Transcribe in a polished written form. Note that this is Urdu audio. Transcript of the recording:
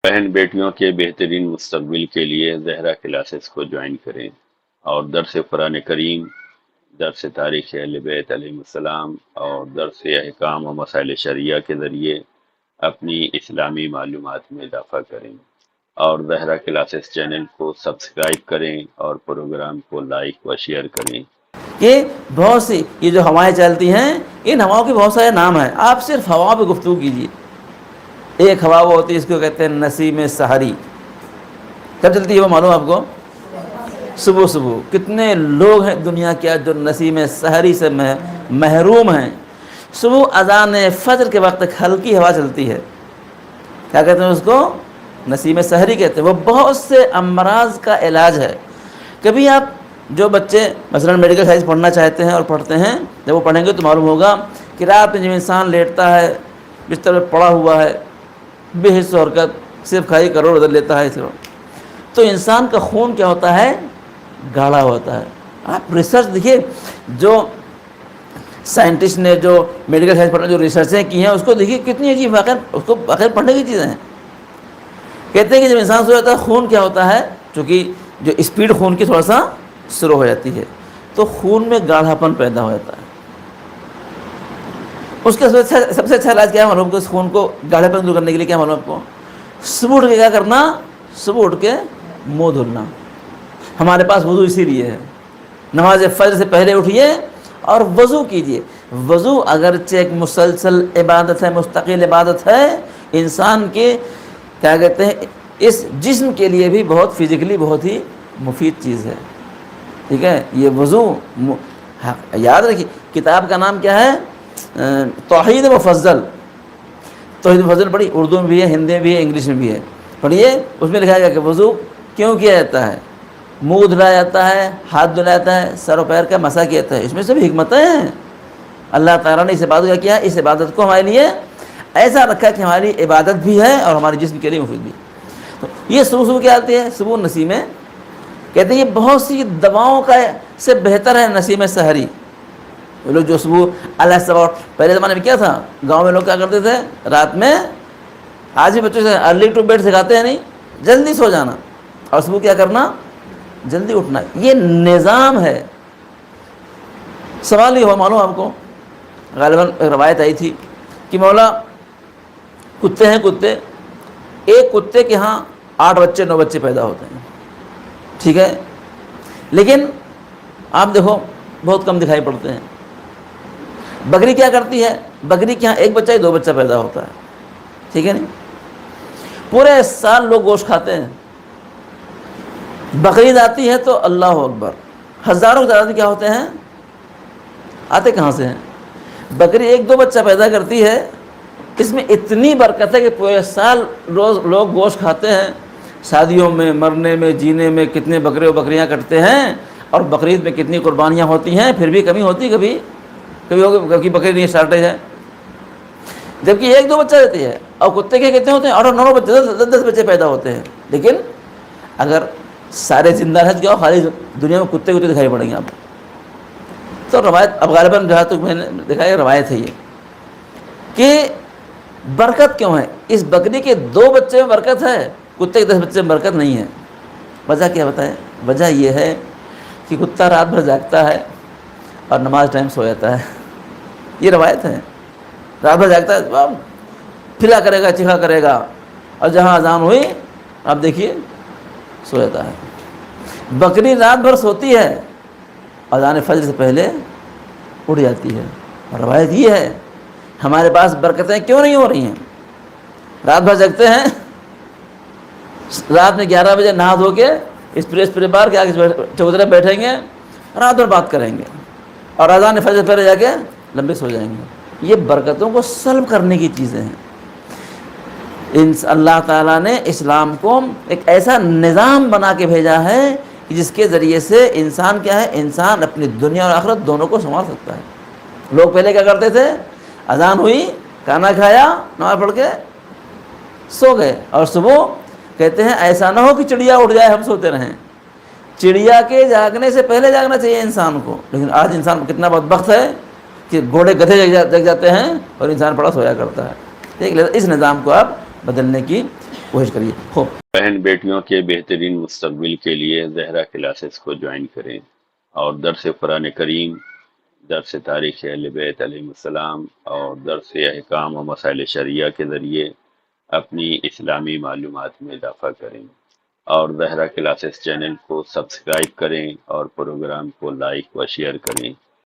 بہن بیٹیوں کے بہترین مستقبل کے لیے زہرا کلاسز کو جوائن کریں اور درس قرآن کریم، درس تاریخ اہل بیت علیہ السلام اور درس احکام و مسائل شریعہ کے ذریعے اپنی اسلامی معلومات میں اضافہ کریں، اور زہرا کلاسز چینل کو سبسکرائب کریں اور پروگرام کو لائک و شیئر کریں۔ کہ بہت سی یہ جو ہوائیں چلتی ہیں، ان ہواؤں کے بہت سارے نام ہیں، آپ صرف ہواؤں پہ گفتگو کیجیے۔ ایک ہوا وہ ہوتی ہے، اس کو کہتے ہیں نسیم سحری۔ کب چلتی ہے وہ معلوم آپ کو؟ صبح صبح۔ کتنے لوگ ہیں دنیا کے جو نسیم سحری سے محروم ہیں۔ صبح اذان فجر کے وقت ایک ہلکی ہوا چلتی ہے، کیا کہتے ہیں اس کو؟ نسیم سحری کہتے ہیں۔ وہ بہت سے امراض کا علاج ہے۔ کبھی آپ جو بچے مثلا میڈیکل سائنس پڑھنا چاہتے ہیں اور پڑھتے ہیں، جب وہ پڑھیں گے تو معلوم ہوگا کہ رات میں جب انسان لیٹتا ہے، بستر میں پڑا ہوا ہے، بے حس و حرکت، صرف کھائی کروڑ ادھر لیتا ہے، تو انسان کا خون کیا ہوتا ہے؟ گاڑھا ہوتا ہے۔ آپ ریسرچ دیکھیے، جو سائنٹسٹ نے جو میڈیکل سائنس پڑھنے جو ریسرچیں کی ہیں، اس کو دیکھیے کتنی عجیب، اس کو واقعی پڑھنے کی چیزیں ہیں۔ کہتے ہیں کہ جب انسان سو جاتا ہے، خون کیا ہوتا ہے؟ چونکہ جو اسپیڈ خون کی تھوڑا سا سلو ہو جاتی ہے، تو خون میں گاڑھا پن پیدا ہو جاتا ہے۔ اس کا سب سے اچھا علاج کیا ہے معلوم کو؟ اس خون کو گاڑھے پن دور کرنے کے لیے کیا معلوم آپ کو؟ صبح اٹھ کے کیا کرنا؟ صبح اٹھ کے منہ دھلنا۔ ہمارے پاس وضو اسی لیے ہے۔ نماز فجر سے پہلے اٹھیے اور وضو کیجیے۔ وضو اگرچہ ایک مسلسل عبادت ہے، مستقل عبادت ہے، انسان کے کیا کہتے ہیں اس جسم کے لیے بھی بہت فزیکلی بہت ہی مفید چیز ہے، ٹھیک ہے؟ یہ وضو یاد رکھیے، کتاب کا نام کیا ہے؟ توحید مفضل۔ توحید مفضل پڑھی، اردو میں بھی ہے، ہندی میں بھی ہے، انگلش میں بھی ہے، پڑھیے۔ اس میں لکھا گیا کہ وضو کیوں کیا جاتا ہے، منہ دھلایا جاتا ہے، ہاتھ دھلایا جاتا ہے، سر و پیر کا مسح کیا جاتا ہے۔ اس میں سب حکمتیں ہیں۔ اللہ تعالیٰ نے اس عبادت کا کیا ہے؟ اس عبادت کو ہمارے لیے ایسا رکھا کہ ہماری عبادت بھی ہے اور ہمارے جسم کے لیے مفید بھی۔ تو یہ صبح کیا آتی ہے؟ صبح نسیم، کہتے ہیں یہ بہت سی دواؤں کا سے بہتر ہے نسیم سحری۔ وہ لوگ جو صبح اللہ صبح، پہلے زمانے میں کیا تھا، گاؤں میں لوگ کیا کرتے تھے؟ رات میں، آج بھی بچوں سے ارلی ٹو بیڈ سکھاتے ہیں، نہیں، جلدی سو جانا اور صبح کیا کرنا؟ جلدی اٹھنا۔ یہ نظام ہے۔ سوال یہ ہوا معلوم آپ کو، غالباً ایک روایت آئی تھی کہ مولا کتے ہیں، کتے، ایک کتے کے ہاں 8 بچے 9 بچے پیدا ہوتے ہیں، ٹھیک ہے، لیکن آپ دیکھو بہت کم دکھائی پڑتے ہیں۔ بکری کیا کرتی ہے؟ بکری کے ہاں 1 بچہ 2 بچہ پیدا ہوتا ہے، ٹھیک ہے نہیں؟ پورے سال لوگ گوشت کھاتے ہیں، بقرعید آتی ہے تو اللہ اکبر، ہزاروں کی تعداد کیا ہوتے ہیں؟ آتے کہاں سے ہیں؟ بکری 1-2 بچہ پیدا کرتی ہے، اس میں اتنی برکت ہے کہ پورے سال روز لوگ گوشت کھاتے ہیں، شادیوں میں، مرنے میں، جینے میں کتنے بکرے و بکریاں کٹتے ہیں، اور بقرعید میں کتنی قربانیاں ہوتی ہیں، پھر بھی کمی ہوتی، کبھی ہوگی بکری نہیں شارٹیج ہے، جبکہ 1-2 بچہ دیتی ہے۔ اور کتے کے کتنے ہوتے ہیں؟ 8-9 بچے، 10 بچے پیدا ہوتے ہیں۔ لیکن اگر سارے زندہ رہ جاؤ، خالی دنیا میں کتے دکھائی پڑیں گے آپ کو۔ تو روایت اب غالباً جہاں تک میں نے دیکھا ہے روایت ہے یہ کہ برکت کیوں ہے؟ اس بکری کے 2 بچے میں برکت ہے، کتے کے 10 بچے میں برکت نہیں ہے۔ وجہ کیا بتائیں؟ وجہ یہ ہے کہ کتا رات بھر جاگتا ہے اور نماز ٹائم سو جاتا ہے۔ یہ روایت ہے، رات بھر جاگتا ہے، پھلا کرے گا، چیخا کرے گا، اور جہاں اذان ہوئی آپ دیکھیے سو جاتا ہے۔ بکری رات بھر سوتی ہے، اذان فجر سے پہلے اٹھ جاتی ہے۔ روایت یہ ہے ہمارے پاس برکتیں کیوں نہیں ہو رہی ہیں؟ رات بھر جگتے ہیں، رات میں 11 بجے نہا دھو کے اسپرے بار کے آگے چبوترے بیٹھیں گے، رات بھر بات کریں گے، اور اذان فجر سے پہلے جا کے لمبے سو جائیں گے۔ یہ برکتوں کو سلب کرنے کی چیزیں ہیں۔ اللہ تعالیٰ نے اسلام کو ایک ایسا نظام بنا کے بھیجا ہے کہ جس کے ذریعے سے انسان کیا ہے؟ انسان اپنی دنیا اور آخرت دونوں کو سنبھال سکتا ہے۔ لوگ پہلے کیا کرتے تھے؟ اذان ہوئی، کھانا کھایا، نماز پڑھ کے سو گئے، اور صبح کہتے ہیں ایسا نہ ہو کہ چڑیا اٹھ جائے ہم سوتے رہیں۔ چڑیا کے جاگنے سے پہلے جاگنا چاہیے انسان کو، لیکن آج انسان کتنا بدبخت ہے کہ گھوڑے گدھے جگ جاتے ہیں اور انسان پڑا سویا کرتا ہے۔ ٹھیک ہے، اس نظام کو آپ بدلنے کی کوشش کریے. ہو بہن بیٹیوں کے بہترین مستقبل کے لیے زہرا کلاسز کو جوائن کریں اور درس قرآن کریم، درس تاریخ اہل بیت علیہ السلام اور درس احکام و مسائل شریعہ کے ذریعے اپنی اسلامی معلومات میں اضافہ کریں، اور زہرا کلاسز چینل کو سبسکرائب کریں اور پروگرام کو لائک و شیئر کریں.